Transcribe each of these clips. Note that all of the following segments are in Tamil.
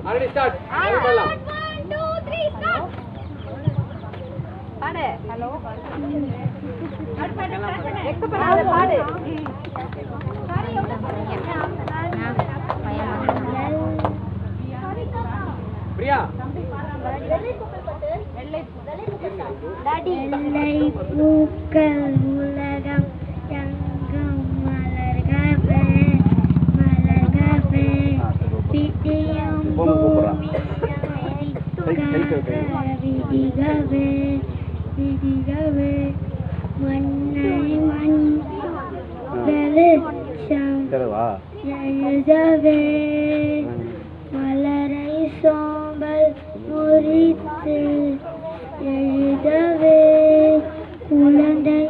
Already start. One, two, three, start. பாடு. ஹலோ. பாடு பாடு. சாரி எவ்வளவு சொன்னீங்க? பிரியா. வெள்ளை பூக்கள் உலகம் எங்கும் மலர்கவே மலர்கவே பிடியும் விதிகவே விதிகவே மண்ணை மண் வெளிச்சம் எழுதவே மலரை சோம்பல் முறித்து எழுதவே குழந்தை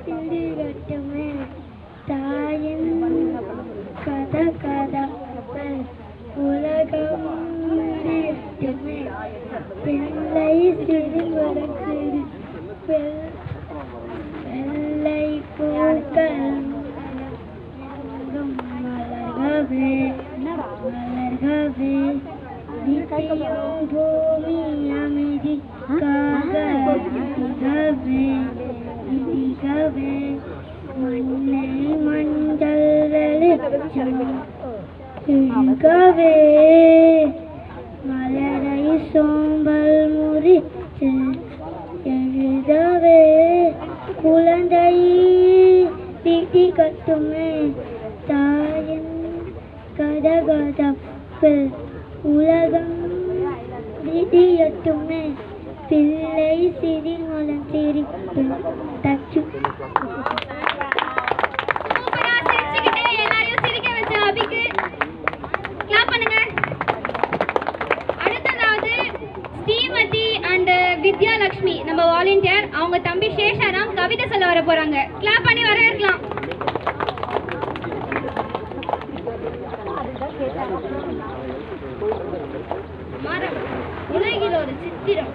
சிந்திரட்டுமே தாயின் கதகதப்பல் உலகம் சிரித்துமே பிள்ளை சிறுவரம் சிறு வெள்ளை பூக்கள் மலர்கவே மலர்கவே பூமி அமைதிக்காக விதிகவே விதிகவே மண்ணை மஞ்சள் வெளிச்சம் எழுகவே மலரை சோம்பல் முறித்து எழுதவே குழந்தை பிடி கட்டுமே தாயின் கதகதப்பு உலகம் விதியட்டுமே பிள்ளை சிறில் மலம் சிரிப்பு தச்சு வித்யாலட்சுமி நம்ம வாலண்டியர், அவங்க தம்பி சேஷாராம் கவிதை சொல்ல வர போறாங்க. கிளாப் பண்ணி வரவேற்கலாம். மரம் உலகில் ஒரு சித்திரம்,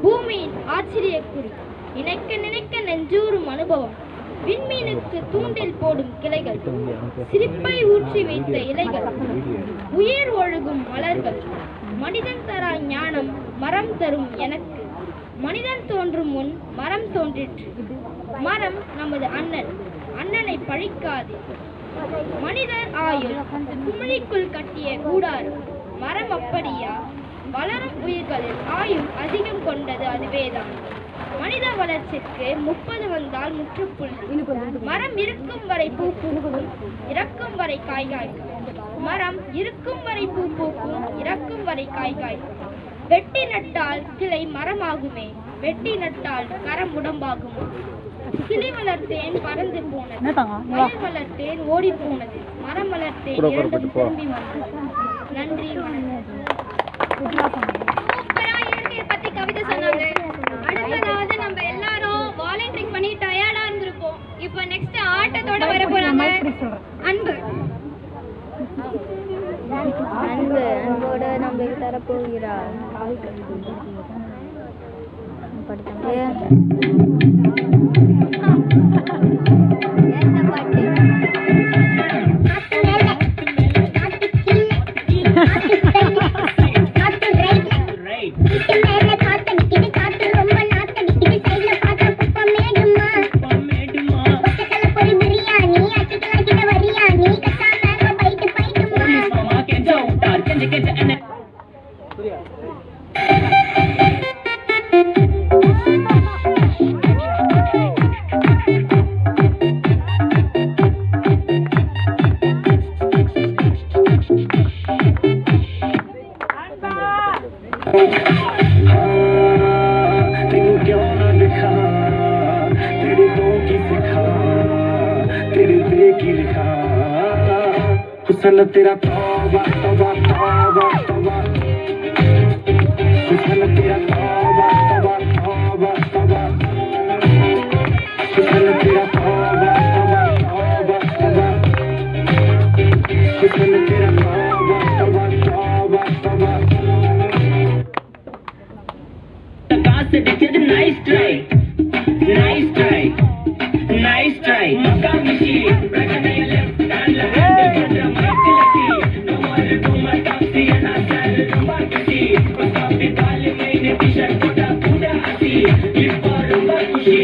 பூமியின் ஆச்சரிய குறி, நினைக்க நினைக்க நெஞ்சூறும் அனுபவம், விண்மீனுக்கு தூண்டில் போடும் கிளைகள், சிரிப்பை ஊற்றி வைத்த இலைகள், உயிர் ஒழுகும் மலர்கள், மனிதன் தரா ஞானம் மரம் தரும் எனக்கு, மனிதன் தோன்றும் முன் மரம் தோன்றிற்று, மரம் நமது அண்ணன், அண்ணனை பழிக்காது, மனிதர் ஆயுள் குமிழிக்குள் கட்டிய கூடாரம், மரம் அப்படியா, வளரும் உயிர்களில் ஆயுள் அதிகம் கொண்டது அதுவேதான், மனித வளர்ச்சிக்கு 30 வந்தால் முற்றுப்புள்ளி, மரம் இருக்கும் வரை பூ பூக்கும், இறக்கும் வரை காய் காய்க்கும், மரம் இருக்கும் வரை பூ பூக்கும், இறக்கும் வரை காய் காய்க்கும், வெட்டி நட்டால் கிளை மரமாகுமே, வெட்டி நட்டால் கரம் உடம்பாகுமா, கிளி வளர்த்தேன் பறந்து போனது, மயில் வளர்த்தேன் ஓடி போனது, மரம் வளர்த்தேன் இரண்டும் திரும்பி வந்தது. நன்றி, சூப்பரா இயற்கையை பத்தி கவிதை சொன்னாங்க. அடுத்ததாவது நம்ம எல்லாரும் வாலண்டியரிங் பண்ணி டயர்டா இருந்திருப்போம். இப்போ நெக்ஸ்ட் ஆட்டத்தோட வர போறாங்க. அன்பு அன்பு அன்போட நம்ம தரப்போகிறார். हुस्न तेरा तौबा तौबा तौबा तौबा, हुस्न तेरा तौबा तौबा तौबा तौबा, हुस्न तेरा तौबा तौबा तौबा तौबा, हुस्न तेरा तौबा तौबा तौबा तौबा। அடிச்சது nice try nice try nice try மக்கா மிஷி பிரகனைய லெஃப்ட் ஹேண்ட்ல ஹேண்டில் பண்ற Mike lucky no more to my taxi and I said ரொம்ப குஷி பஸ்டாப்பி காலே மேனே டி-ஷர்ட் போட்டா பூடா ஆசி இப்போ ரொம்ப குஷி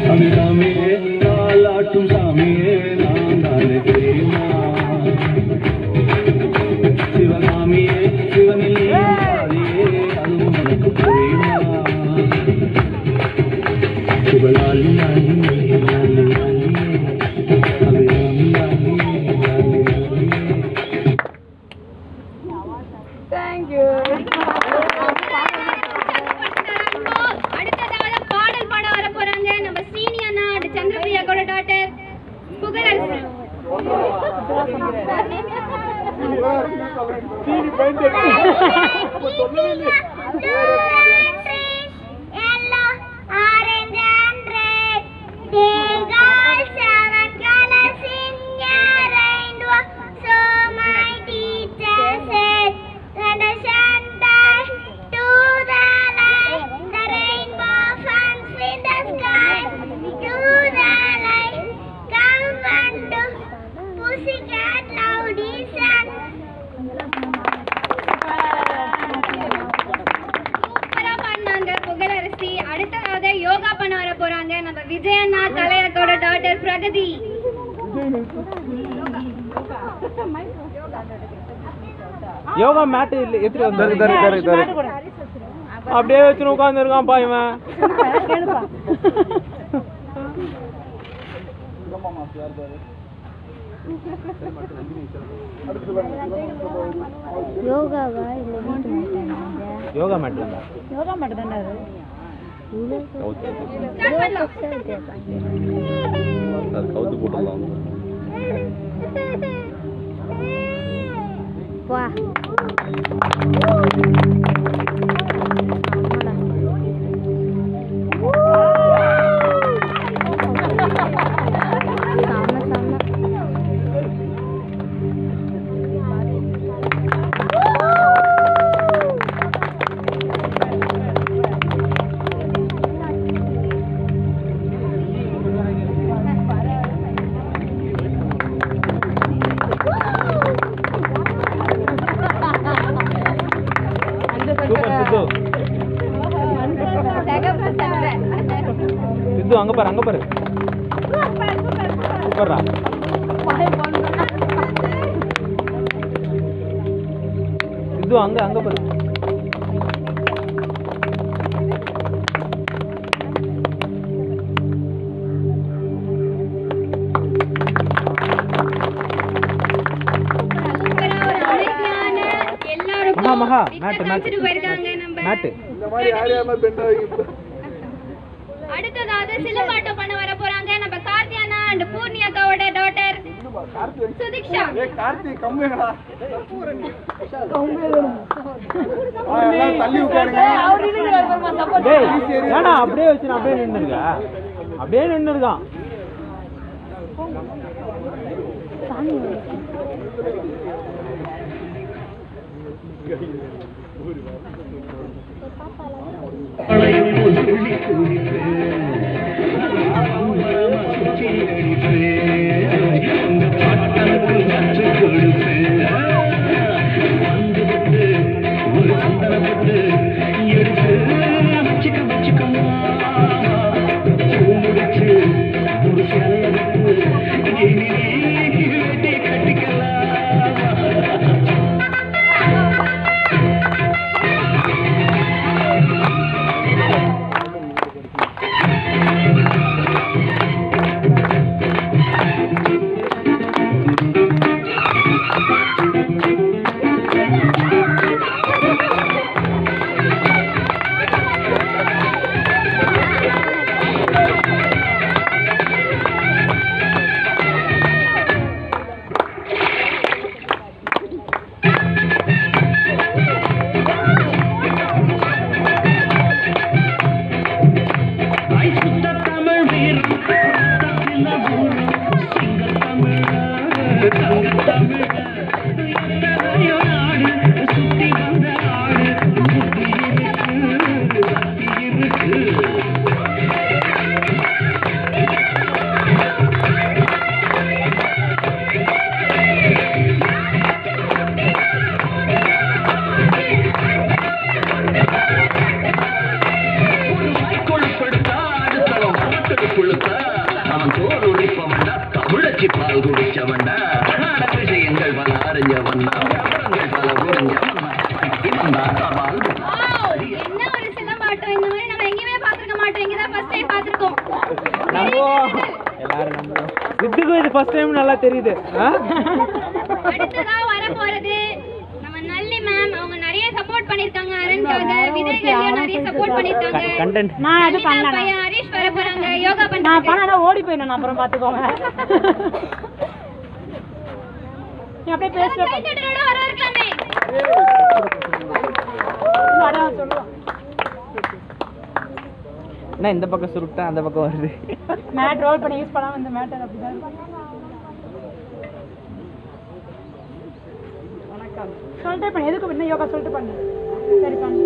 அபிராமியே தாலாட்டும் சாமியே நான் தானே தெரியுமா சிவகாமியே சிவனில் பாதியே அதுவும் உனக்கு புரியுமா சிவலாலி அபிராமி அடுத்ததாக பாடல் பாட வர போறாங்க நம்ம சீனியர் நாடு சந்திரபிரியா கூட டாக்டர் புகழரசி. அடுத்ததாக யோகா பண்ண வர போறாங்க நம்ம விஜயண்ணா கலையக்கோட டாக்டர் பிரகதி. யோகா மேட் எடுத்துட்டு வந்து அப்படியே வச்சு உட்கார்ந்து இருக்கான்ப்பா இவன். யோகாவா இல்லை வீட்டு மாட்டாங்க? யோகா மேட் தான். யோகா மட்டும் தானே அது. அது கவுத்து போட்டுடலாம். வா சித்து அங்க பாரு அங்க பாரு சூப்பர்ரா. சித்து அங்க அங்க பாரு. மகா மேட் மேட் மேட் இந்த மாதிரி யாரையாம பெண்ட் ஆகிட்டு. அடுத்ததாக சிலம்பாட்டம் பண்ண வர போறாங்க நம்ம கார்த்தியானா அண்ட் பூர்ணியாக்காவோட டாட்டர் சுதிக்ஷா. ஏய் கார்த்தி கம்முங்கடா எல்லாம் தள்ளி உட்காருங்க. டேய் ஏனா அப்படியே வச்சு அப்படியே நின்னுங்க. அப்படியே நின்னுறான். அறிஞ்ச வந்த பல புரிஞ்ச என்ன ஒரு சிலம்பாட்டம் இந்த மாதிரி நம்ம எங்கேயுமே பார்த்திருக்க மாட்டோம். இங்க தான் ஃபர்ஸ்ட் டைம் பார்த்திருக்கோம். எல்லாரும் நம்புவோம். சித்துக்கும் இது ஃபர்ஸ்ட் டைம் நல்லா தெரியுது. அடுத்ததா வர போறது நம்ம நல்லி மேம். அவங்க நிறைய சப்போர்ட் பண்ணிருக்காங்க அரண்காக. விதைகள் நிறைய சப்போர்ட் பண்ணிருக்காங்க. கண்டென்ட் நான் எது பண்ணல. பையன் ஹரிஷ் வர போறாங்க யோகா நான் பண்றாங்க. பண்ணா ஓடி போயிடும். அப்புறம் பாத்துக்கோங்க. நீ அப்படியே பேசுற. கை தட்டலோட வர இருக்கலாமே. அதான் சொல்லுவோம். நான் இந்த பக்கம் சுருட்டா அந்த பக்கம் வருது. மேட் ரோல் பண்ணி யூஸ் பண்ணாம இந்த மேட்டர் அப்படிதான் வணக்கம் சொல்லிட்டே பண்ணு. எதுக்கு என்ன யோகா சொல்லிட்டு பண்ணு. சரி பண்ணு.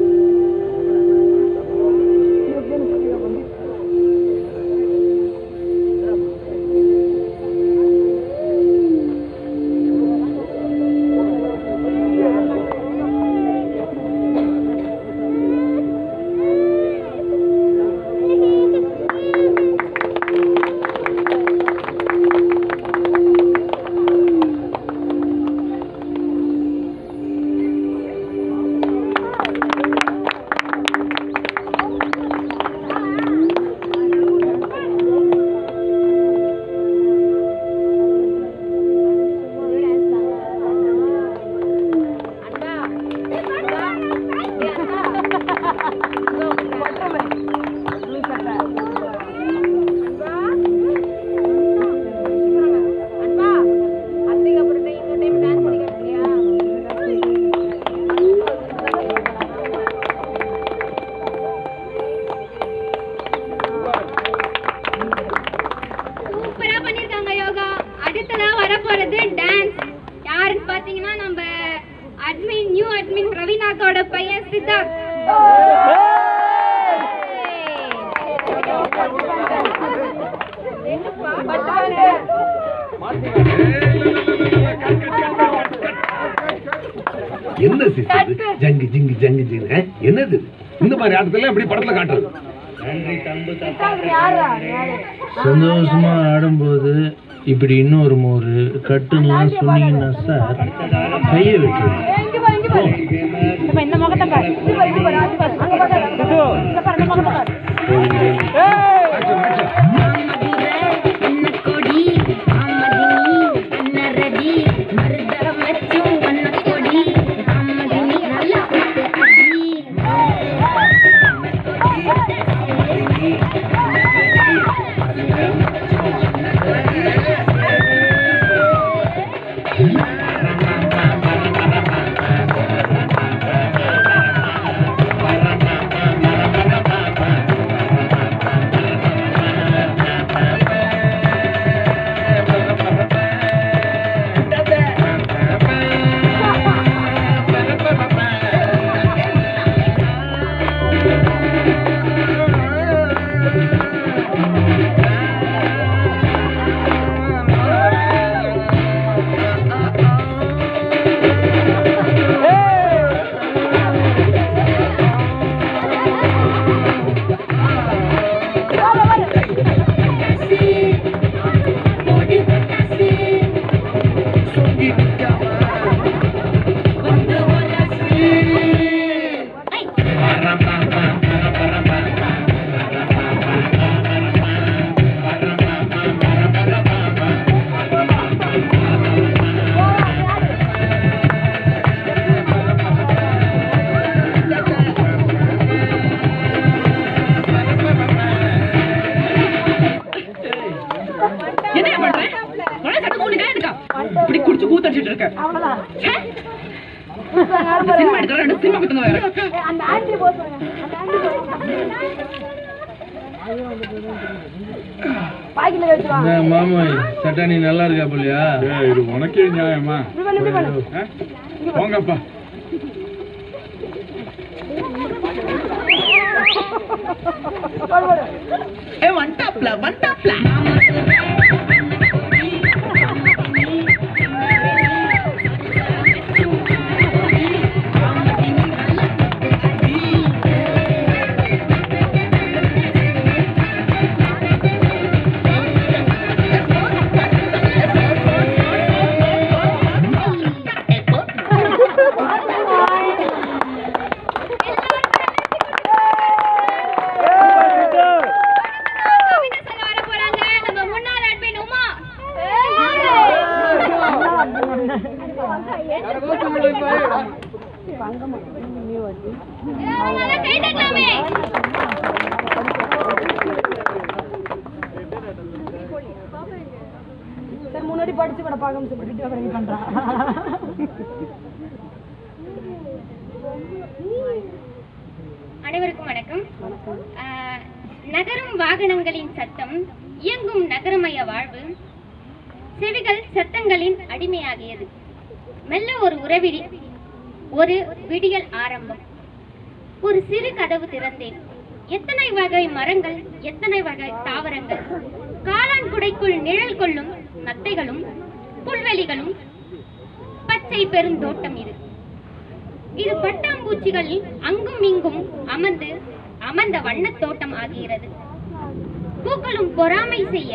என்ன ஜங்கு ஜிங்கு ஜங்கு ஜிங்கு என்னது இந்த மாதிரி ஆட்டத்துல எப்படி படத்துல காட்டுறது? சந்தோஷமா ஆடும்போது இப்படி இன்னொரு மோரு கட்டுலாம் சொன்னீங்கன்னா சார் கையை விட்டுருவேன். இந்த முகத்தை பாரு. மாமா சட்டானி நல்லா இருக்கா போலியா? இது உனக்கே நியாயமா? போங்கப்பா. கை தட்டலாமே. சார் முன்னாடி படிச்சு கூட பார்க்க சொல்லிட்டு பண்றான். அனைவருக்கும் வணக்கம். நகரும் வாகனங்களின் சத்தம், இயங்கும் நகரமய வாழ்வு, செவிகள் சத்தங்களின் அடிமையாகியது. மெல்ல ஒரு விடியல் ஆரம்பம். ஒரு சிறு கதவு திறந்தேன். எத்தனை வகை மரங்கள், எத்தனை வகை தாவரங்கள், காளான் குடைக்குள் நிழல் கொள்ளும் நத்தைகளும் புல்வெளிகளும், பச்சை பெருந்தோட்டம் இது. இது பட்டாம்பூச்சிகள் அங்கும் இங்கும் அமர்ந்த வண்ணத் தோட்டம் ஆகிறது. பூக்களும் பொறாமை செய்ய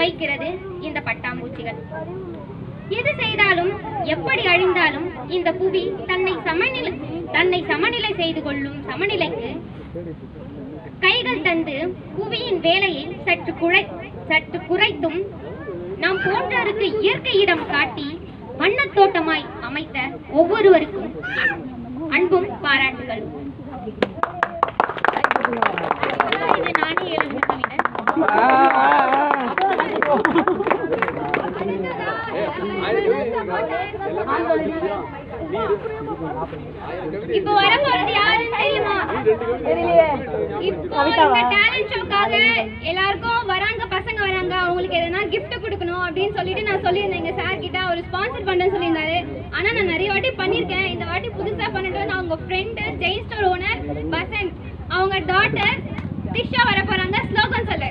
வைக்கிறது இந்த பட்டாம்பூச்சிகள். எது செய்தாலும் எப்படி அழிந்தாலும் இந்த புவி தன்னை சமநிலை செய்து கொள்ளும் சமநிலைக்கு கைகள் தந்து புவியின் வேலையை சற்று குறைத்தும் நாம் போன்றோருக்கு இயற்கையிடம் காட்டி வண்ணத் தோட்டமாய் அமைத்த ஒவ்வொருவருக்கும் அன்பும் பாராட்டுகள். இது நானே எழுதுகிறேன். இப்போ வரப்போறது யாருன்னு தெரியுமா? இப்போ இந்த டேலண்ட் ஷோக்காக எல்லாருக்கும் வராங்க, பசங்க வராங்க, அவங்களுக்கு எதனா gift கொடுக்கணும் அப்படின்னு சொல்லிட்டு நான் சொல்லியிருந்தேன் எங்க சார் கிட்ட. அவர் ஸ்பான்சர் பண்றேன்னு சொல்லியிருந்தாரு. ஆனா நான் நிறைய வாட்டி பண்ணிருக்கேன். இந்த வாட்டி புதுசா பண்ணிட்டு நான் உங்க friend Jain store owner Pasan, அவங்க டாட்டர் திஷா வர போறாங்க. ஸ்லோகன் சொல்லு.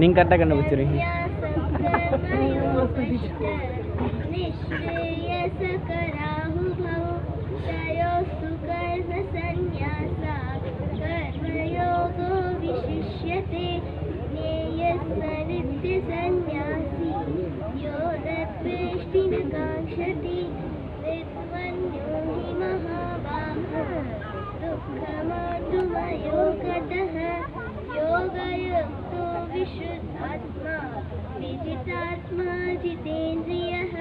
நீங்க கரெக்டா கண்டுபிடிச்சிருக்கீங்க. विशुद्धात्मा विजितात्मा जितेन्द्रियः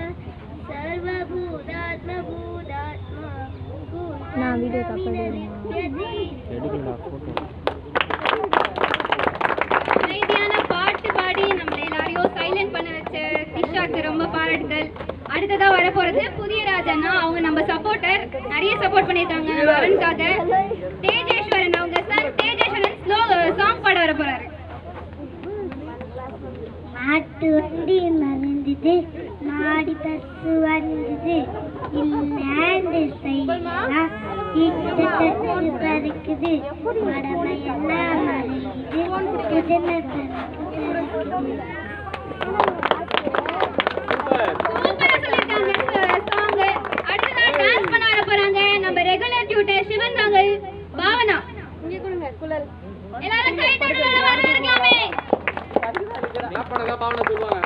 सर्वभूतात्मभूतात्मा அமைதியான பாட்டு பாடி நம்மள எல்லாரையும் சைலண்ட் பண்ண வச்ச திஷாக்கு ரொம்ப பாராட்டுகள். அடுத்ததா வர போறது புதிய ராஜன்னா, அவங்க நம்ம சப்போர்ட்டர், நிறைய சப்போர்ட் பண்ணிருக்காங்க வரனுக்காக. தேஜேஸ்வரன், அவங்க சார் தேஜேஸ்வரன் சாங் பாட வர போறாரு. மாட்டு வண்டி மறந்தது, மாடி பசு வந்தது, இல்லாண்டு செய்யலாம் தட்டு பறக்குது, மடமையெல்லாம் மறையுது, புதுமை டான்ஸ் பண்ண வர போறாங்க நம்ம ரெகுலர் டியூட்டர் சிவன் நாங்கள் பாவனா. எல்லாரும் கை தட்டி வரவேற்கலாமே. பாவனை சொல்லுவாங்க.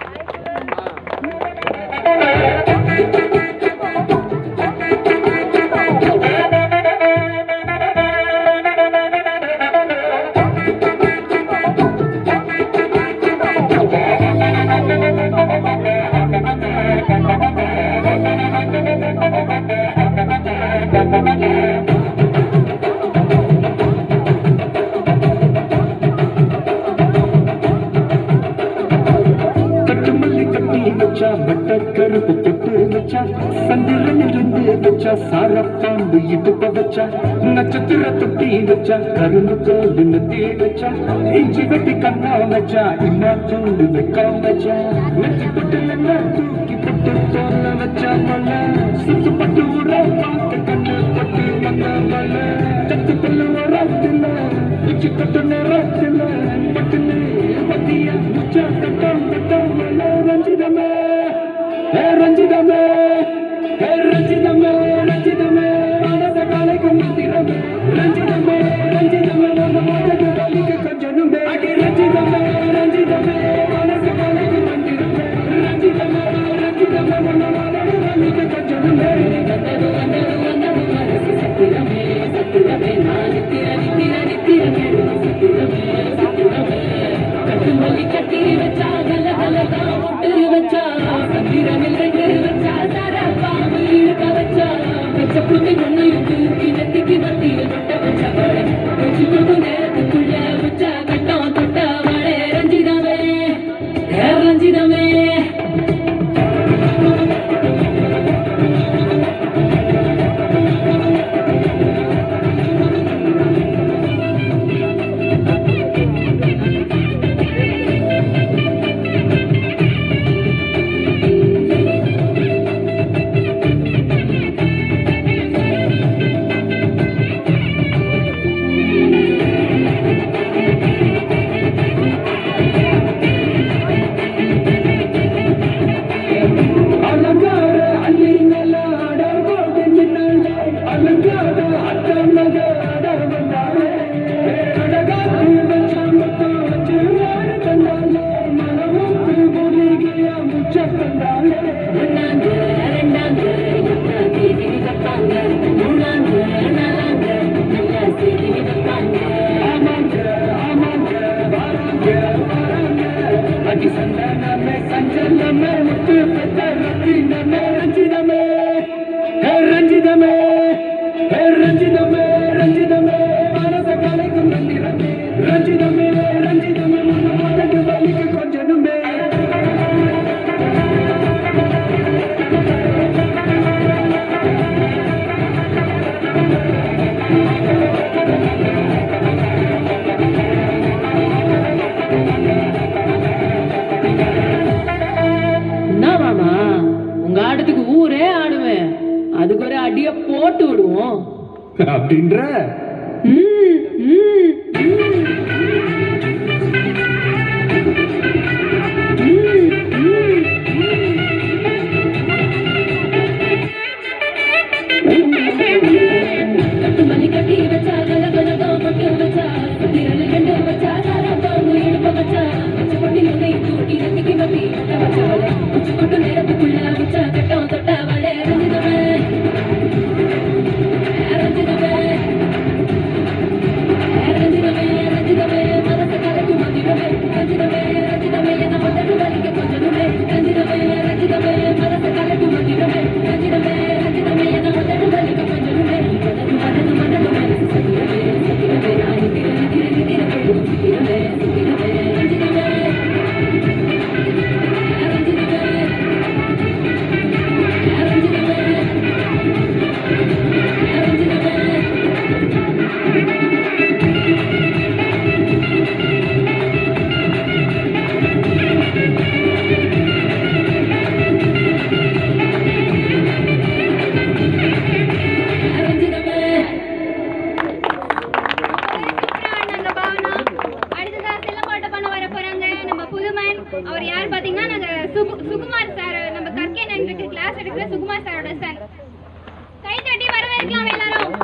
கருப்பு தொட்டு வச்சா, சந்திரனிலிருந்து வச்சா, சாரப்பாம்பு இடுப்ப வச்சா, நட்சத்திர தொட்டி வச்சா, கரும்பு தோடு நெத்தி வச்சா, இஞ்சி வெட்டி கண்ணா வச்சா, இம்மா தூண்டு வைக்காம வச்சா, நெத்தி போட்டு என்ன தூக்கி போட்டு தோல்ல வச்சா மலை, சுத்து பட்டு ஊற பார்த்து கண்ணு பட்டு வந்த மலை, தத்து பல்லு வரத்தில உச்சி கட்டு நேரத்தில பட்டுன்னு பத்திய முச்சா கட்டம் கட்டம் மலை. ரஞ்சிதமே ரஞ்சிதமே ரஞ்சிதமே ரஞ்சிதமே மனத காலைக்கு மந்திரமே, ரஞ்சிதமே ரஞ்சிதமே நம்ம மனது காலிக்கு கொஞ்சனுமே, அடி ரஞ்சிதமே கட்டு மல்லி கட்டி வச்சா கல கலதா ஒட்டு வச்சா சந்திரனில் ரெண்டு வச்சா சாரா பாம்பு இழுக்க வச்சா வச்ச புள்ளி ஒன்னையும் தூக்கி நெத்திக்கு மத்தியில் தொட்ட வச்ச வாழை வச்சு கொண்டு நேரத்துக்குள்ள வச்சா கட்டம் தொட்ட வாழை ரஞ்சிதமே ரஞ்சிதமே உங்க ஆட்டத்துக்கு ஊரே ஆடுவேன், அதுக்கு ஒரு அடிய போட்டு விடுவோம் அப்படின்ற கட்டு மல்லி கட்டி வச்சா கல கலதா பொட்டு வச்சா சந்திரனில் ரெண்டு வச்சா சாரா பாம்பு இழுக்க வச்சா வச்ச பொட்டி உன்னை தூக்கி நெத்திக்கு மத்தி தொட்ட வச்ச வாழை வச்சு கொண்டு நேரத்துக்குள்ள வச்சா கட்டம் தொட்ட வாழை ரஞ்சிதமே ரஞ்சிதமே ரஞ்சிதமே ரஞ்சிதமே மனச கலக்கு மந்திரமே ரஞ்சிதமே ரஞ்சிதமே என்ன பத்தட்டு வலிக்க கொஞ்சமே ரஞ்சிதமே ரஞ்சிதமே மனச கலக்கு மந்திரமே ரஞ்சிதமே ரஞ்சிதமே என்ன பத்தட்டு வலிக்க கொஞ்சமே மதது மதது மதது மனசு சத்திரமே சத்திரமே நாய் திரளி திரளி திரளி சித்திரமே சித்திரமே ரஞ்சிதமே ரஞ்சிதமே ரஞ்சிதமே அவர் யார் பாத்தீங்கன்னா நாங்க சுகுமார் சார், நம்ம கற்கே கிளாஸ் எடுக்கிற சுகுமார் சாரோட சன். கை தட்டி வரவேற்கலாம் எல்லாரும்.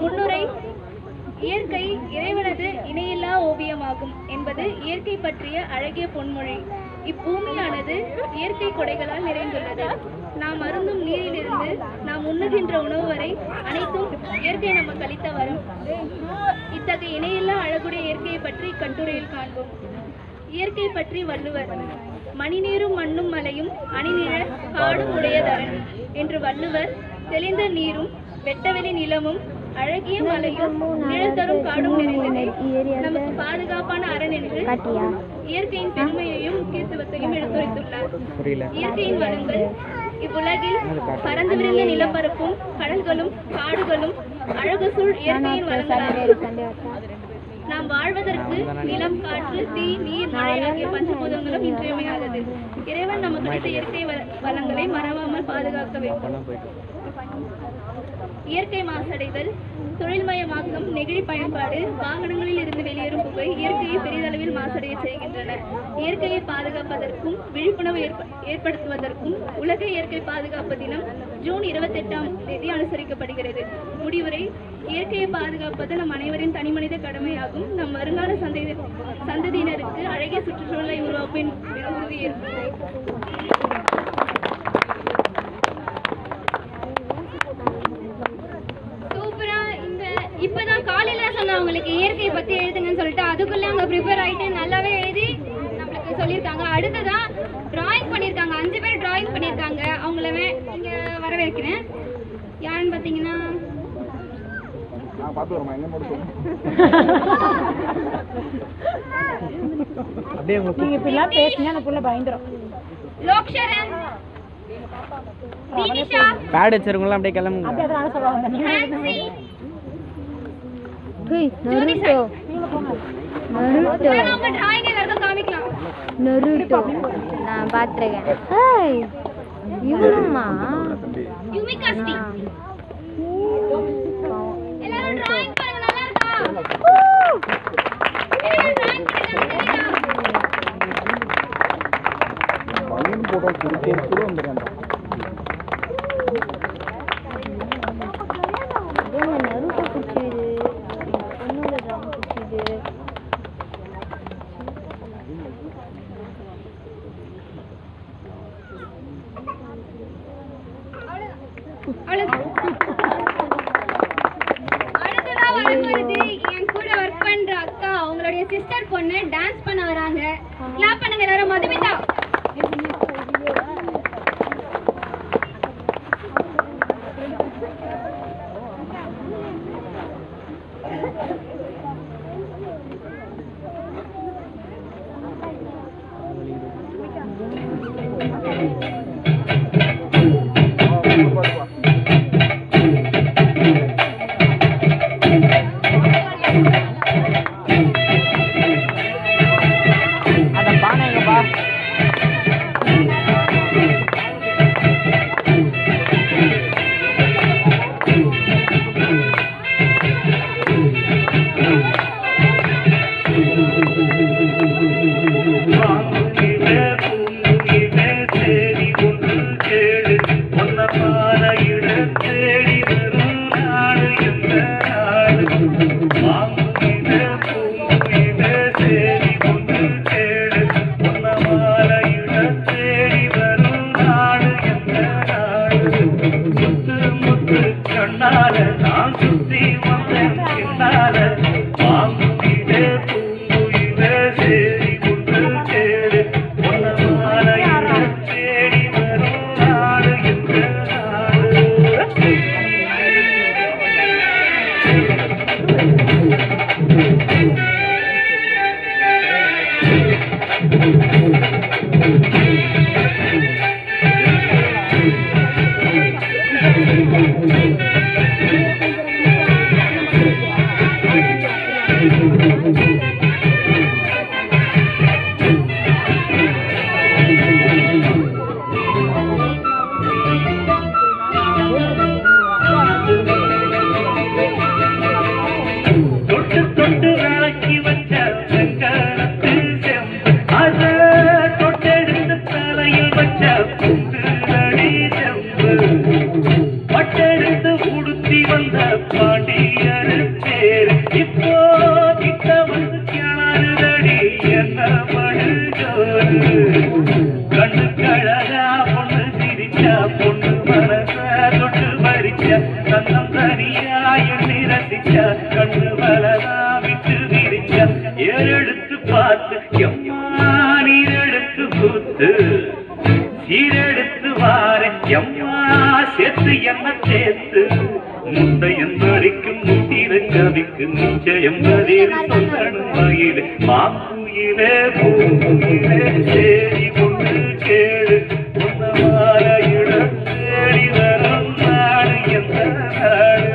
முன்னுரை. இயற்கை இறைவனது இணையில்லா ஓவியமாகும் என்பது இயற்கை பற்றிய அழகிய பொன்மொழி. இப்பூமியானது இயற்கை கொடைகளால் நிறைந்துள்ளது. நாம் அருந்தும் நீரிலிருந்து நாம் உண்ணுகின்ற உணவு வரை அனைத்தும் இயற்கை நமக்கு அளித்த வரம். இத்தகைய இணையில்லா அழகுடைய இயற்கையை பற்றி கட்டுரையில் காண்போம். இயற்கை பற்றி வள்ளுவர். மணிநீரும் மண்ணும் மலையும் அணிநிற காடும் உடையதரன் என்று வள்ளுவர் தெளிந்த நீரும் வெட்டவெளி நிலமும் அழகிய மலையும் நிழல் தரும் காடும் நிறைந்தது நமக்கு பாதுகாப்பான அரண் என்று இயற்கையின் பெருமையையும் முக்கியத்துவத்தையும் எடுத்துரைத்துள்ளார். இயற்கையின் வளங்கள் இவ்வுலகில் பறந்து விரிந்த நிலப்பரப்பும் கடல்களும் காடுகளும் அழகு சூழ் இயற்கையின் வளங்களாகும். நாம் வாழ்வதற்கு நிலம், காற்று, தீ, நீர், மழை ஆகிய பஞ்சபூதங்களும் இன்றியமையாதது. இறைவன் நமக்கு அளித்த இயற்கை வளங்களை மறவாமல் பாதுகாக்க வேண்டும். இயற்கை மாசடைதல், தொழில்மயமாக்கம், நெகிழி பயன்பாடு, வாகனங்களில் இருந்து வெளியேறும் புகை இயற்கையை பெரிதளவில் மாசடைய செய்கின்றன. இயற்கையை பாதுகாப்பதற்கும் விழிப்புணர்வு ஏற்படுத்துவதற்கும் உலக இயற்கை பாதுகாப்பு தினம் ஜூன் 28ஆம் தேதி அனுசரிக்கப்படுகிறது. முடிவுரை. இயற்கையை பாதுகாப்பது நம் அனைவரின் தனிமனித கடமையாகும். நம் வருங்கால சந்ததியினருக்கு அழகிய சுற்றுச்சூழலை உருவாக்கும் உறுதியேற்பது. இப்பதான் காலையில சொன்ன அவங்களுக்கு இயற்கையை பத்தி எழுதுங்கன்னு சொல்லிட்டு அதுக்குள்ள அவங்க ப்ரிப்பேர் ஆயிட்டு நல்லாவே எழுதி நம்மளுக்கு சொல்லியிருக்காங்க. அடுத்ததான் டிராயிங் பண்ணியிருக்காங்க. 5 பேர் டிராயிங் பண்ணியிருக்காங்க. அவங்கள இங்க வரவேற்கிறேன். யாருன்னு பாத்தீங்கன்னா நீங்க இப்படிலாம் பேசுங்க அந்த புள்ள பயந்துரும். லோக்ஷரன், தீனிஷா, பேட் வச்சிருக்கீங்களா அப்படியே கிளம்புங்க. அப்படியே அதனால சொல்லுவாங்க. ஹான்சி, நருட்டோ அவங்க டிராயிங் எல்லாருக்கும் காமிக்கலாம். நருட்டோ நான் பாத்துறேன். ஹேய் இவனுமா யுமிகாஸ்டி. எல்லாரும் டிராயிங் பண்ணுங்க. நல்லா இருக்கா? எல்லாரும் டிராயிங் பண்ணுங்க. நருட்டோ குச்சிது பொண்ணோட ட்ராம் குச்சிது. அடுத்ததா வருது என் கூட ஒர்க் பண்ற அக்கா. அவங்களுடைய சிஸ்டர் பொண்ணு டான்ஸ் பண்ண வராங்க. கிளாப் பண்ணுங்க எல்லாரும். மதுமிதா. அந்த பானை எங்கப்பா? பூங்குயிலே பூங்குயிலே தேடி சீரெடுத்து வார எம்மா சேர்த்து என்ன சேர்த்து முந்தையன் மடிக்கும் முத்திர கவிக்கு நிச்சயம் பதில் சொல்லணும் மயிலே மாங்குயிலே பூங்குயிலே சேரி ஒன்று கேடு உன்னவார இடம் தேடி வரும் நாடு எந்த நாடு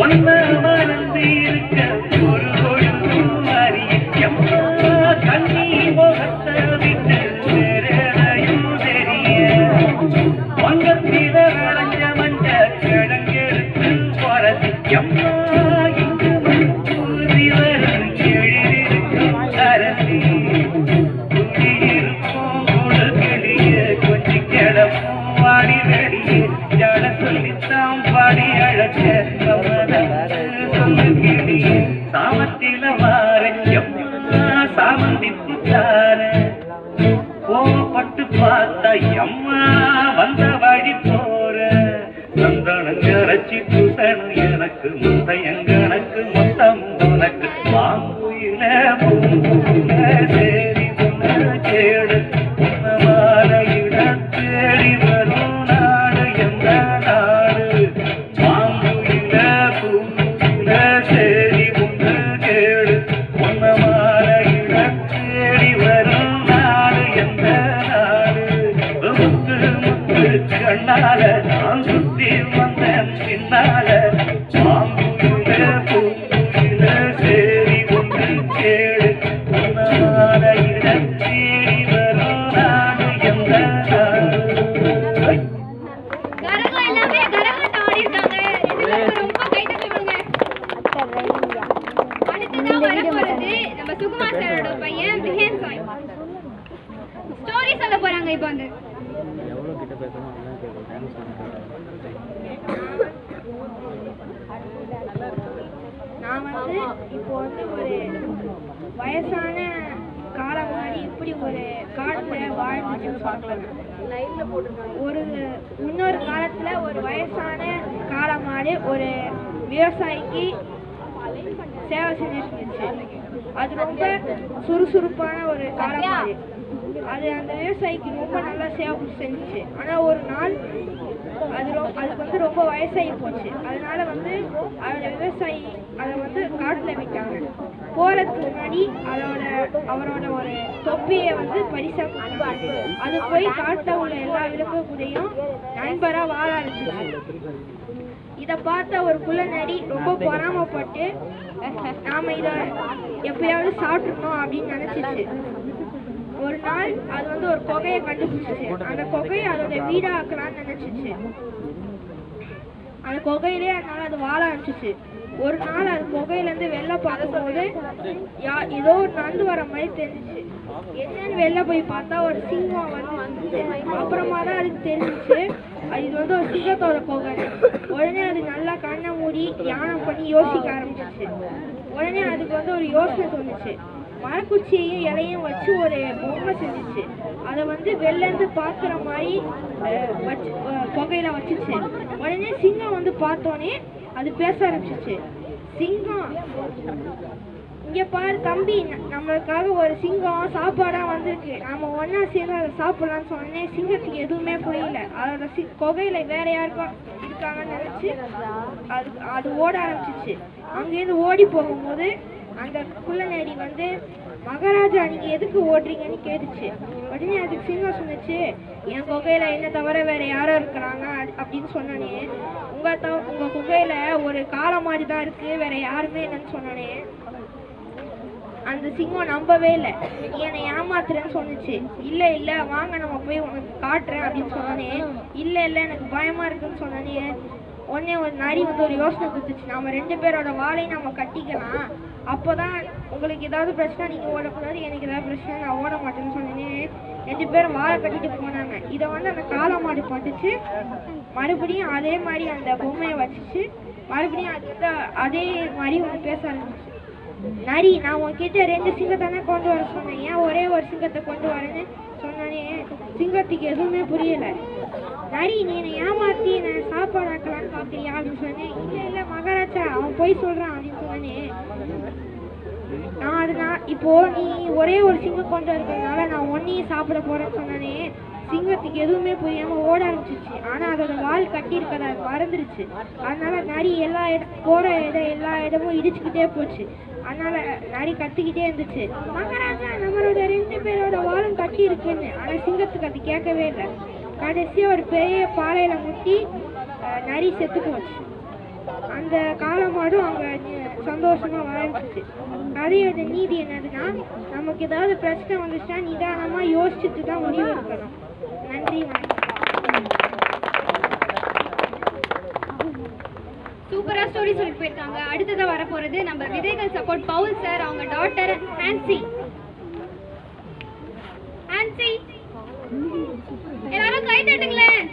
ஒன்ன மறந்து இருக்க ஒரு பொழுதும் அறியம்மா கண்ணி முகத்தை விட்டு வேறையும் தெரிய வங்கத்தில விளைஞ்ச மஞ்ச கிழங்கெடுத்து பொறசியம்மா இங்கு கூறி வரும் எழிலிருக்கும் அரசி குடியிருக்கும் குழக்கிளிய கொஞ்சி கிடப்பும் வாடி வெளியே ஜட சொல்லித்தான் பாடி அழக சாமத்தில வார சாமந்தித்து தார கோபப்பட்டு பார்த்த அம்மா வந்த வழி போற சந்தனம் கரைச்சி பூசணும் எனக்கு முந்தையங்கணக்கு மொத்தம் உனக்கு மாங்குயில பூங்குயில சேரி உன்ன கேடு உன்னவார இடம் தேடி வரும் நாடு எந்த நாடு மாங்குயில பூங்குயில சேரி உன்ன கேடு உன்னவார இடம் தேடி வரும் நாடு எந்த நாடு முத்து முத்து கண்ணால நான் சுத்தி வந்தேன் பின்னால மாங்குயில பூங்குயில சேரி உன்ன கேடு உன்னவார இடம் தேடி வரும் நாடு எந்த நாடு கரகம் எல்லாமே கரகாட்டம் ஆடி இருக்காங்க. ரொம்ப கைதட்டி விடுங்க. அடுத்ததா வரப்போறது நம்ம சுகுமார் சாரோட பையன் விஹேன் சாய். ஸ்டோரி சொல்ல போறாங்க இப்போ வந்து. நான் வந்து இப்போ வந்து ஒரு வயசான காலம் மாதிரி இப்படி ஒரு காட்டுல வாழ்ந்துட்டு பார்க்கலாம். இன்னொரு காலத்துல ஒரு வயசான காலம் மாதிரி ஒரு விவசாயிக்கு சேவை செஞ்சுட்டு இருந்துச்சு. அது ரொம்ப சுறுசுறுப்பான ஒரு காலம் மாதிரி. அது அந்த விவசாயிக்கு ரொம்ப நல்லா சேவை செஞ்சுச்சு. ஆனா ஒரு நாள் அதுக்கு வந்து ரொம்ப வயசாகி போச்சு. அதனால வந்து அதோட விவசாயி அதை வந்து காட்டுல விட்டாங்க. போறதுக்கு முன்னாடி அவரோட ஒரு தொப்பியை வந்து பரிசா கொடுத்தாங்க. அது போய் காட்டுல உள்ள எல்லா விலங்கு கூடயும் நண்பரா வாழ ஆரம்பிச்சிச்சு. இதை பார்த்த ஒரு குள்ளநரி ரொம்ப பொறாமப்பட்டு நாம இதை எப்பயாவது சாப்பிடணும் அப்படின்னு நினைச்சிச்சு. ஒரு நாள் அது வந்து ஒரு குகையை கண்டுபிடிச்சிச்சு. அந்த குகையை அதோட வீடா ஆக்கலான்னு நினைச்சிச்சு. அந்த குகையிலே அதனால அது வாழ ஆரம்பிச்சிச்சு. ஒரு நாள் அது குகையிலேருந்து வெளில பார்க்கும்போது ஏதோ ஒரு நண்டு வர மாதிரி தெரிஞ்சிச்சு. என்னன்னு வெளில போய் பார்த்தா ஒரு சிங்கம் வந்து அப்புறமா தான் அதுக்கு தெரிஞ்சிச்சு இது வந்து ஒரு சிங்கத்தோட குகை. உடனே அது நல்லா கண்ணை மூடி தியானம் பண்ணி யோசிக்க ஆரம்பிச்சிச்சு. உடனே அதுக்கு வந்து ஒரு யோசனை தோணுச்சு. மரக்குச்சியையும் இலையும் வச்சு ஒரு பொம்மை செஞ்சிச்சு. அதை வந்து வெளிலேருந்து பார்க்குற மாதிரி புகையில வச்சுச்சு. உடனே சிங்கம் வந்து பார்த்தோன்னே அது பேச ஆரம்பிச்சிச்சு. சிங்கம், இங்க பாரு தம்பி, நம்மளுக்காக ஒரு சிங்கம் சாப்பாடா வந்திருக்கு, நாம ஒன்னா சேர்ந்து அதை சாப்பிடலாம்னு சொன்னே சிங்கத்துக்கு எதுவுமே புரியல. அதோட குகையில வேற யாருக்கும் இருக்காங்கன்னு நினைச்சு அது ஓட ஆரம்பிச்சிச்சு. அங்கேருந்து ஓடி போகும்போது அந்த குள்ளநரி வந்து, மகாராஜா நீங்க எதுக்கு ஓடுறீங்கன்னு கேட்டுச்சு. உடனே அதுக்கு சிங்கம் சொன்னிச்சு, என் குகையில என்ன தவிர வேற யாரும் இருக்கிறாங்க அப்படின்னு சொன்னானே. உங்க குகையில ஒரு காலம் மாதிரி தான் இருக்கு, வேற யாருமே இல்லைன்னு சொன்னானே. அந்த சிங்கம் நம்பவே இல்லை. என்னை ஏமாத்துறேன்னு சொன்னிச்சு. இல்லை இல்லை வாங்க நம்ம போய் உனக்கு காட்டுறேன் அப்படின்னு சொன்னானே. இல்லை இல்லை எனக்கு பயமா இருக்குன்னு சொன்னானே. உடனே ஒரு நரி வந்து ஒரு யோசனை கொடுத்துச்சு, நம்ம 2 பேரோட வாழையும் நம்ம கட்டிக்கலாம், அப்போதான் உங்களுக்கு ஏதாவது பிரச்சனை நீங்கள் ஓடக்கூடாது, எனக்கு ஏதாவது பிரச்சனை நான் ஓட மாட்டேன்னு சொன்னேனே 2 பேரும் வாழை கட்டிட்டு போனாங்க. இதை வந்து அந்த காளை மாடு பட்டுச்சு. மறுபடியும் அதே மாதிரி அந்த பொம்மையை வச்சுச்சு. மறுபடியும் அது வந்து அதே மாதிரி ஒன்று பேச ஆரம்பிச்சு. நரி, நான் உன்கிட்ட 2 சிங்கத்தானே கொண்டு வர சொன்னேன், ஏன் ஒரே ஒரு சிங்கத்தை கொண்டு வரேன்னு சொன்னானே. சிங்கத்துக்கு எதுவுமே புரியலை. நரி, நீ என்னை ஏமாற்றி என்னை சாப்பாடு ஆக்கலான்னு பார்க்குறியா அப்படின்னு சொன்னேன். இல்லை மகாராஜா, அவன் போய் சொல்கிறான் அப்படின்னு சொன்னானே. இப்போ நீ ஒரே ஒரு சிங்கம் கொண்டு இருக்கிறதுனால நான் ஒன்னையும் சாப்பிட போறேன்னு சொன்னானே. சிங்கத்துக்கு எதுவுமே புரியாம ஓட ஆரம்பிச்சிச்சு. ஆனா அதோட வால் கட்டி இருக்கத மறந்துருச்சு. அதனால நரி போற எல்லா இடமும் இடிச்சுக்கிட்டே போச்சு. அதனால நரி கத்திக்கிட்டே இருந்துச்சு, மகாராஜா நம்மளோட 2 பேரோட வாலும் கட்டி இருக்குன்னு. ஆனா சிங்கத்துக்கு அது கேட்கவே இல்லை. கடைசியா ஒரு பெரிய பாறையில முட்டி நரி செத்து போச்சு. அந்த காளை மாடும் அங்க சந்தோஷமா வாழ்ந்துச்சு. கதையோட நீதி என்னதுன்னா, நமக்கு ஏதாவது பிரச்சனை வந்துச்சுன்னா நிதானமா யோசிச்சுட்டு தான் முடிவு எடுக்கணும். நன்றி, வணக்கம். சூப்பரா ஸ்டோரி சொல்லிட்டு போயிருக்காங்க. அடுத்ததா வர போறது நம்ம விதைகள் சப்போர்ட் பவுல் சார், அவங்க டாட்டர் ஹான்சி. ஹான்சி, எல்லாரும் கை தட்டுங்களேன்.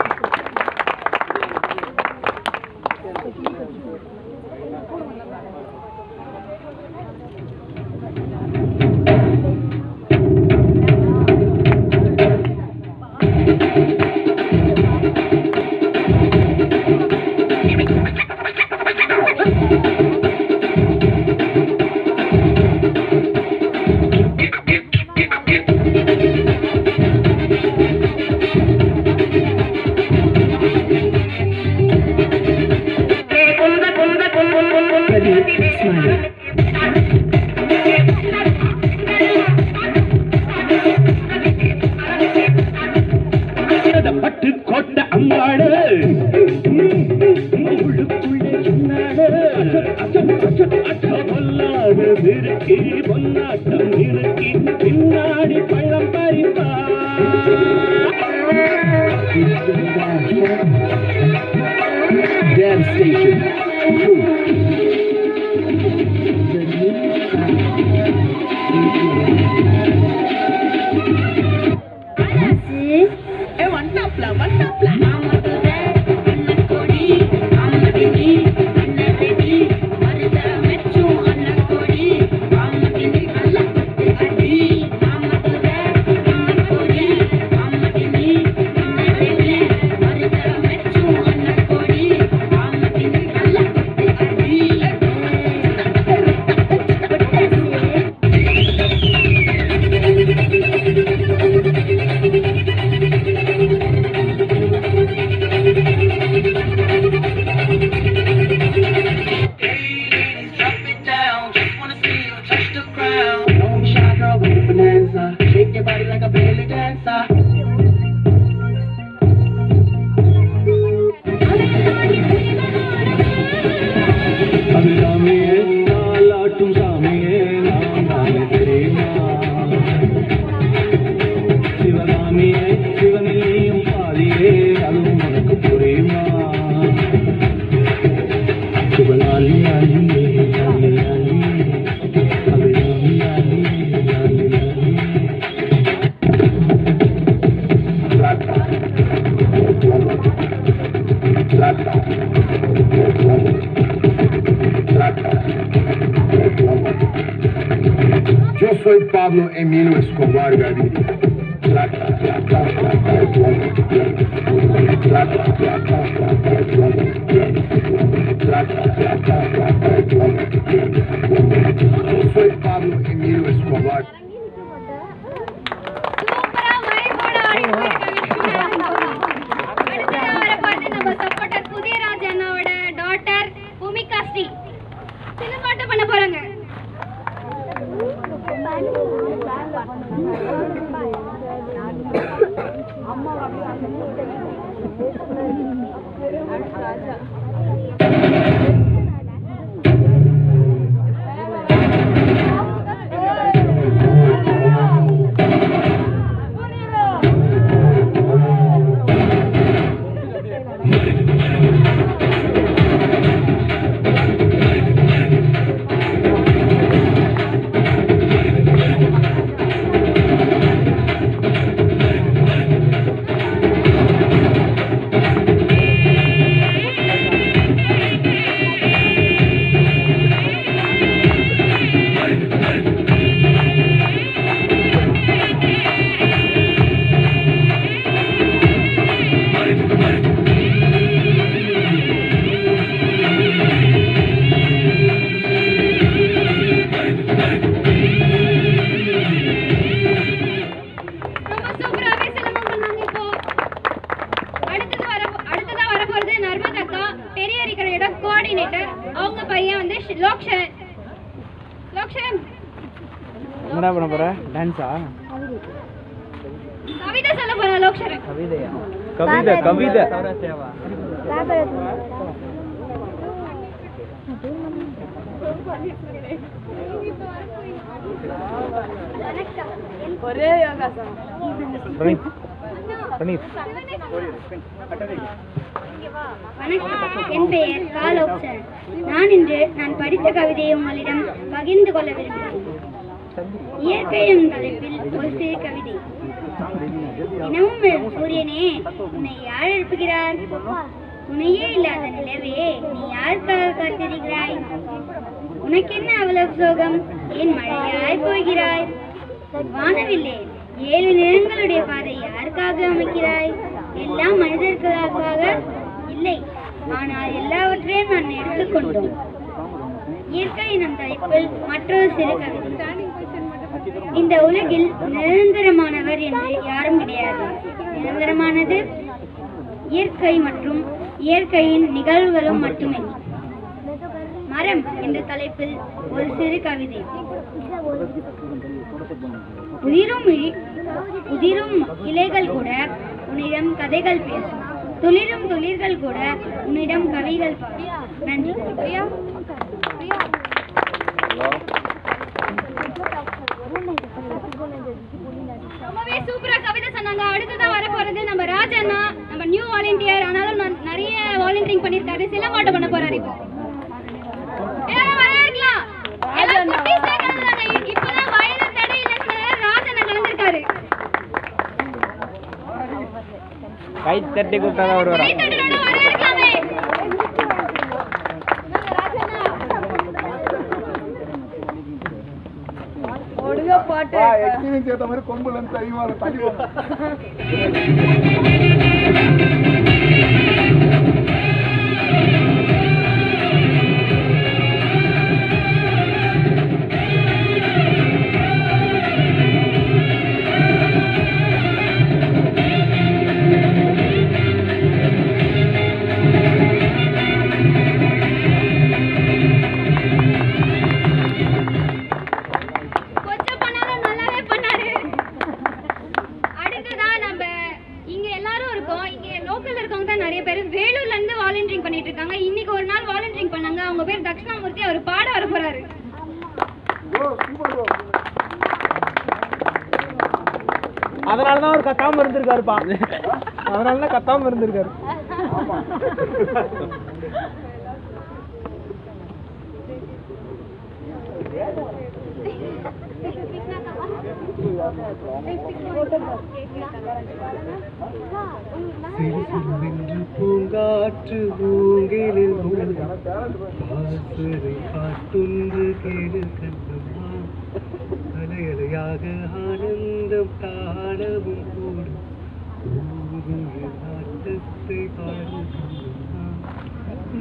பட்டு கோட்டை அங்காடு உள்ளுக்குள்ளே பொல்லாத விருக்கி பொன்னாட்டம் இருக்கி பின்னாடி பழம் பறிப்பா. Dance station. Yo soy Pablo Emilio Escobar Gaviria. Yo soy Pablo Emilio Escobar. பண்ண போற? டான்ஸா? கவிதை சொல்ல போற லோக்ஷரன். கவிதையா? கவிதை கவிதை. ஒரே யோகாசனம். பிரணீத் பிரணீத். வணக்கம், என் பெயர் காலோக்ஷரன். நான் படித்த கவிதையை உங்களிடம் பகிர்ந்து கொள்ள விரும்புகிறேன். இயற்கை எனும் தலைப்பில் ஒரு சிறு கவிதை. தினமும் எழும் சூரியனே, உன்னை யார் எழுப்புகிறார்? துணையே இல்லாத நிலவே, நீ யாருக்காக காத்திருக்கிறாய்? உனக்கென்ன அவ்வளவு சோகம்? ஏன் மழையாய் போகிறாய்? வானவில்லே, 7 நிறங்களுடைய பாதை யாருக்காக அமைக்கிறாய்? எல்லாம் மனிதர்களுக்காக இல்லை, ஆனால் எல்லாவற்றையும் நான் எடுத்துக்கொண்டோம். இயற்கை எனும் தலைப்பில் மற்றொரு சிறு கவிதை. இந்த உலகில் நிரந்தரமானவர் என்று யாரும் கிடையாது. நிரந்தரமானது இயற்கை மற்றும் இயற்கையின் நிகழ்வுகளும் மட்டுமே. மரம் என்ற தலைப்பில் ஒரு சிறு கவிதை. உதிரும் இலைகள் கூட உன்னிடம் கதைகள் பேசும். துளிரும் துளிர்கள் கூட உன்னிடம் கவிகள் பாடும். நன்றி. ரொம்பவே சூப்பரா கவிதை சொன்னாங்க. அடுத்ததான் வர போறது நம்ம ராஜண்ணா, நம்ம நியூ வாலண்டியர். ஆனாலும் நிறைய வாலண்டியரிங் பண்ணிருக்காரு. சிலம்பாட்டம் பண்ண போறாரு. இப்போ எல்லாரும் வரவேற்கலாம். எல்லாம் குட்டீஸே கலந்துறாங்க. இப்பதான் வயது தடை இல்லைன்னு ராஜண்ணா கலந்துருக்காரு. கை தட்டி கூப்பிட்டாதான் வருவாரா? கை தட்டுறோம், வரவேற்கலாமே. ஒடுங்க பாட்டு. எக்ஸ்பீரியன்ஸ் ஏற்ற மாதிரி கொம்புல இருந்து தள்ளிவாங்க தள்ளிவோம். இன்னைக்கு ஒரு நாள் வாலண்டியரிங் பண்ணாங்க. அவங்க பேர் தக்ஷணாமூர்த்தி. அவர் பாட வர போறாரு. அதனாலதான் அவர் கத்தாம இருந்திருக்காருப்பா. அதனாலதான் கத்தாம இருந்திருக்காரு. பூங்காற்று பூங்கிலில் வாசலை காட்டொன்று கேடு கண்ணம்மா அலையலையாக ஆனந்தம் தாளவும் கூடும் நாட்டத்தை பாடும்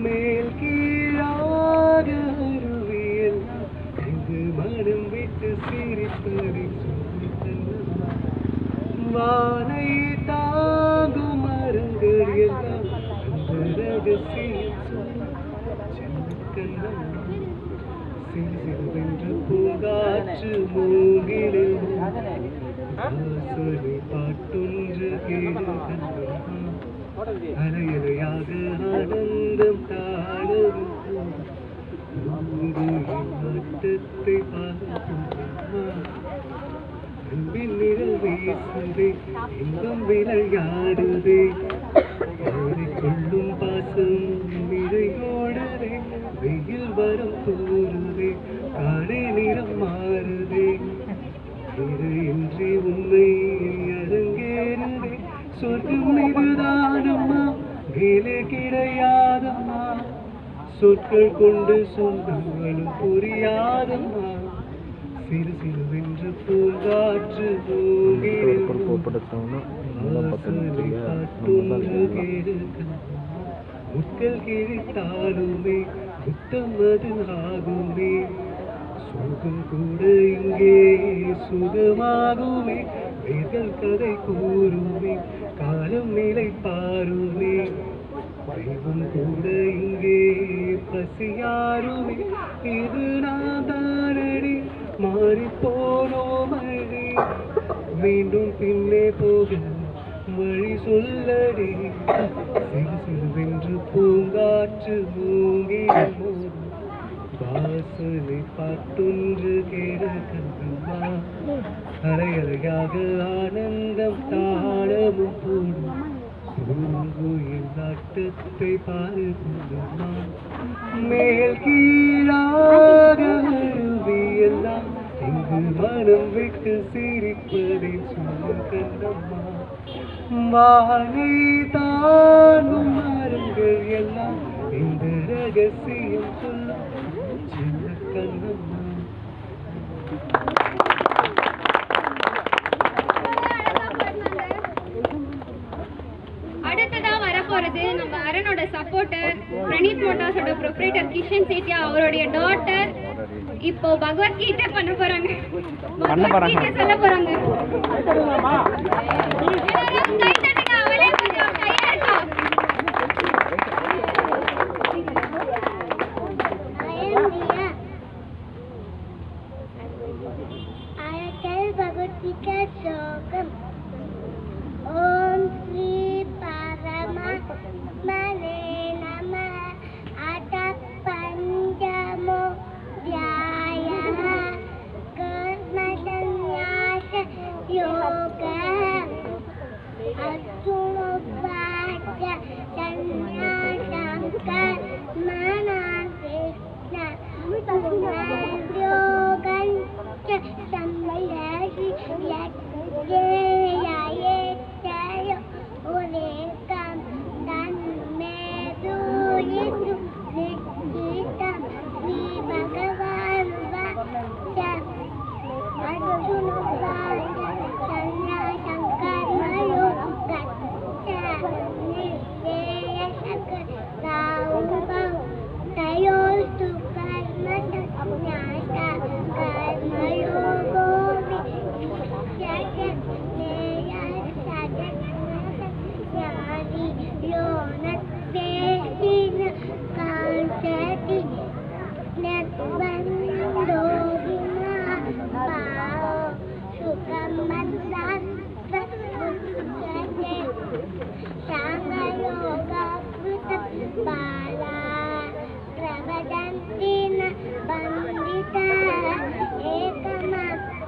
மேல் கீழாக அருவியல் எங்கு மனம் விட்டு சிரிப்பதை சொல்லி தந்தம்மா வானை தாங்கும் மரங்கள் எல்லாம் அந்த ரகசியம் செல்லக்கண்ணம்மா சிறுவென்று பூங்காற்று மூங்கிலில் வாசலை பாட்டொன்று கேடு கண்ணம்மா அலையலையாக ஆனந்தம் தாழவும் நாட்டத்தை பார்க்கம்மா அன்பின் நிழல் வீசுதே இன்பம் விளையாடுதே கொள்ளும் பாசம் இழையோடுதே வெயில் வரம் கூறுதே காலை நிறம் மாறுதே இன்றி உண்மை அரங்கேறுதே சொர்க்கம் இதுதானம்மா மேலே கிடையாதம்மா சொற்கள் கொண்டு சொன்னாலும் புரியாதம்மா சிறு சிறுவென்று பூங்காற்று முட்கள் கிழித்தாலுமே குத்தம் அது ஆகுமே சுகம் கூட இங்கே சுகமாகுமே வேர்கள் கதை கூறுமே காலம் நிலை பாருமே தெய்வம் கூட இங்கே பசியாருமே இது நான் தானடி மாறி போனோம் அழகே மீண்டும் பின்னே போக வழி சொல்லடி சிறு சிறுவென்று பூங்காற்று மூங்கில் வாசனை பாட்டொன்று கேட்கமா அலையலையாக ஆனந்தம் தாளமும் போடும் பூங்குயில் நாட்டத்தை பார்க்குமா மேல் கீழாக எல்லாம் இங்கு மனம் விட்டு சிரிப்பதை சொல்ல கண்டம்மா வானை தானும் மரங்கள் எல்லாம் இந்த ரகசியம் சொல்லும் சின்ன கண்ணம்மா. அடுத்ததா வரப்போறது நம்ம அரணோட சப்போர்ட்டர் பிரணீத் மோட்டார்ஸோட ப்ரொப்ரைட்டர் கிஷன் சேத்தியா அவருடைய டாட்டர் இப்போ பகவத்கீதை பண்ண போறாங்க பகவத்கீதை சொல்ல போறாங்க கை தட்டுங்க அவளே கொஞ்சம் கையா இருக்கா Bhagavad-gita Slokam Om Sri Paramatmane Namah Atha Panchamo Dhyayah Karma Sannyasa Yoga Arjuna-vacha Sannyasam Karmana Krishna Yogan Sammayasi Yayayayayo Urekam Tanmeduyitu Nikitam Sri Bhagavan Vacha Arjuna-vacha Sannyasam Karma-yoga Nisheyasaka Raumbam Tayostu Karma Sannyasa Karma-yoga Pravadantina Bandita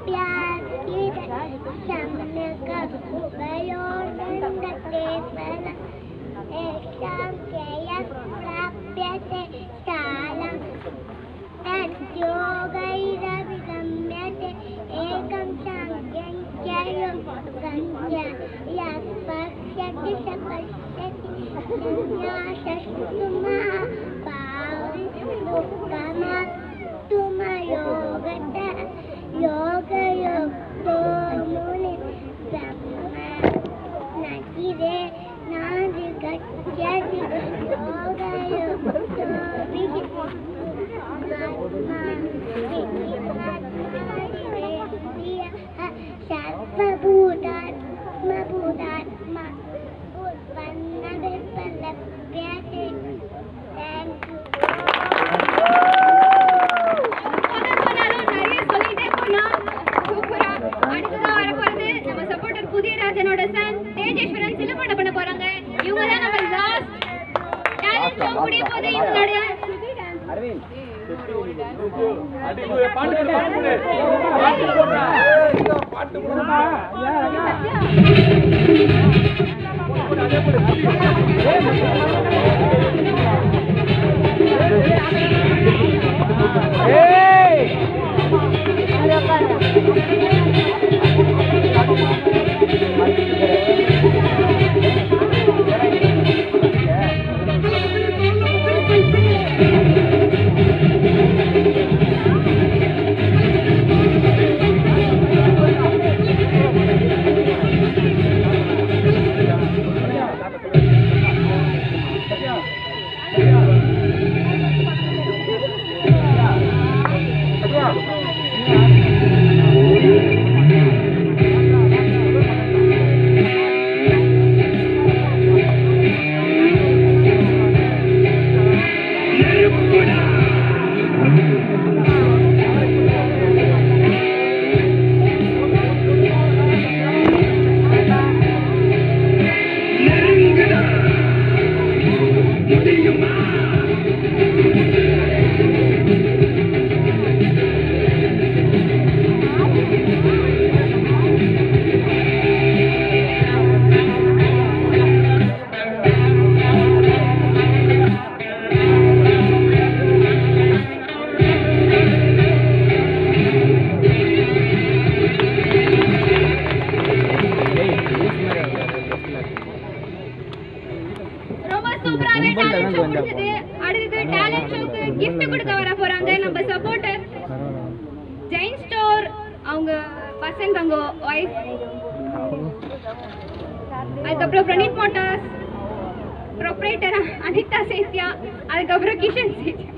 Ekamapyakita Samyaka Vayodandakesana Ekam Kaya Prapyate Salam Tadyogaira Vigamyate Ekam Sangyam Kaya Gantya Yakpakshati Sapashyati Sanyasastuma Bhavi Tuma Yogata Yoga Yogto Muni Brahma Natire Nadi Gachyati Yoga Yogto Vigita Matma Vigita Sarva Bhutatma Bhutatma Utpanna Vipalapyate. Thank you. புதியராஜனோட சன் தேஜேஸ்வரன் சிலம்பட பண்ண போறாங்க. இவங்க தான் நம்ம லாஸ்ட் டாலன்ட் ஷோ முடிய போது இவங்களோட முடிஞ்சது. அடுத்தது டேலண்ட் ஷோக்கு gift கொடுக்க வர போறாங்க நம்ம சப்போர்ட்டர் ஜெயின் ஸ்டோர் அவங்க வசந்த் அவங்க வைஃப், அதுக்கப்புறம் பிரணீத் மோட்டார்ஸ் ப்ரொப்ரைட்டர் அனிதா சேத்யா, அதுக்கப்புறம் Kishan சேத்யா.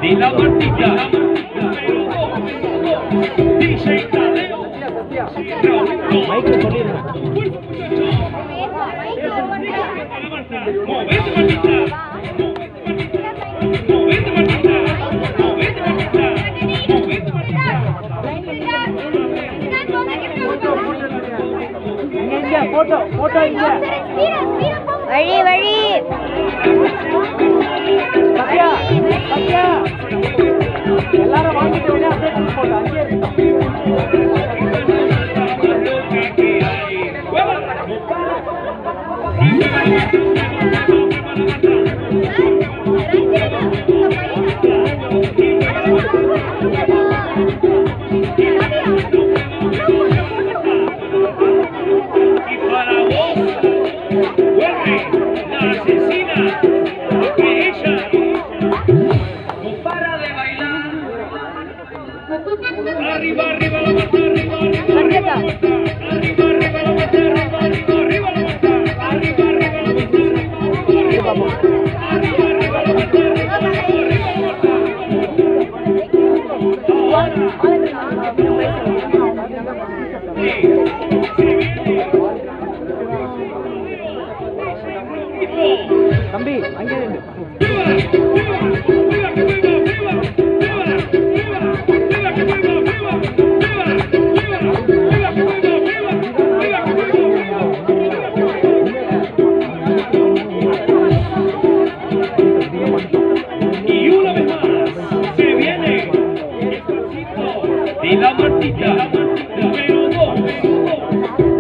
De la Martita, DJ Tadeo, மைக்கு சொல்லிடுங்க. movete Martita, movete Martita, movete Martita, movete Martita. இங்க போட்டோ போட்டோ இங்க. வழி வழி சத்யா சத்யா எல்லாரும் வாங்கிட்டு உடனே அப்படியே போட்டோ அங்கே Arriba, arriba la mata, arriba, arriba, arriba, arriba, arriba la mata, arriba, arriba, arriba la mata, arriba, arriba la mata, arriba, arriba la mata, arriba, தம்பி அங்கே நின்று. y una vez más se viene de la Martita, número 2,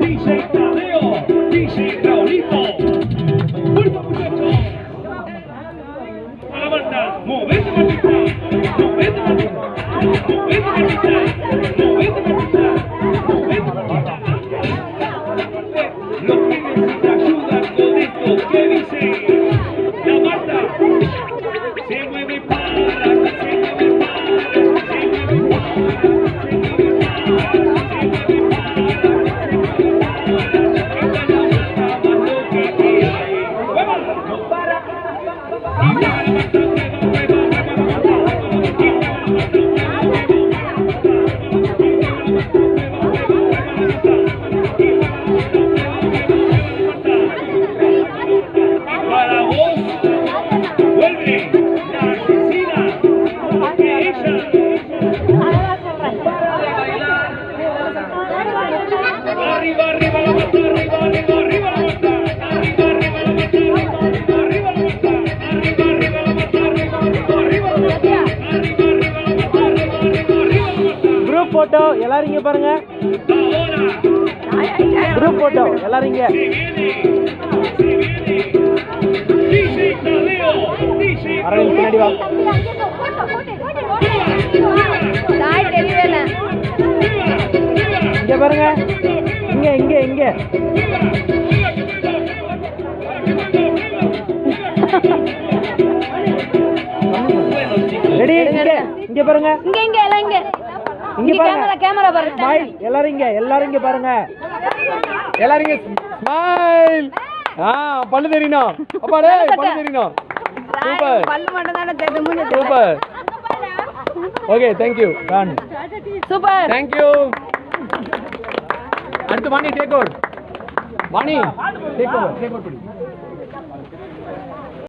DJ Tadeo, DJ Raulito. ¡Fuerza, muchachos! A la Marta, movete Martita, movete Martita, movete Martita, movete Martita, movete Martita. Los que necesitan ayuda con esto que dice la Marta. Se mueve para, se mueve para, se mueve para vos, vuelve la asesina, que ella para de bailar. Arriba, arriba la mata, arriba, arriba, arriba la mata, arriba, arriba la mata, arriba, arriba la mata, arriba, arriba la mata, arriba, arriba la mata, arriba, arriba la mata, arriba, arriba la mata. Group photo எல்லாரும் இங்க பாருங்க. Ahora குரூப் போட்டோ எல்லாரும் இங்க. se viene DJ Tadeo, DJ Aravind பின்னாடி வா. தாய் தெரியல இங்க பாருங்க. இங்க இங்க இங்க. ரெடி இங்க இங்க பாருங்க. இங்க இங்க எல்லாம் இங்க இங்க பாருங்க. கேமரா பாருங்க. ஸ்மைல் எல்லாரும் இங்க எல்லாரும் இங்க பாருங்க. எல்லாரும் இங்க ஸ்மைல். பல்லு தெரியணும். அப்பா டேய் பல்லு தெரியணும். சூப்பர். பல்லு மட்டும் தான தெரியுது மூஞ்சி. Super. Okay thank you. Done. Super. Thank you. அடுத்து Vani take over. Vani take over.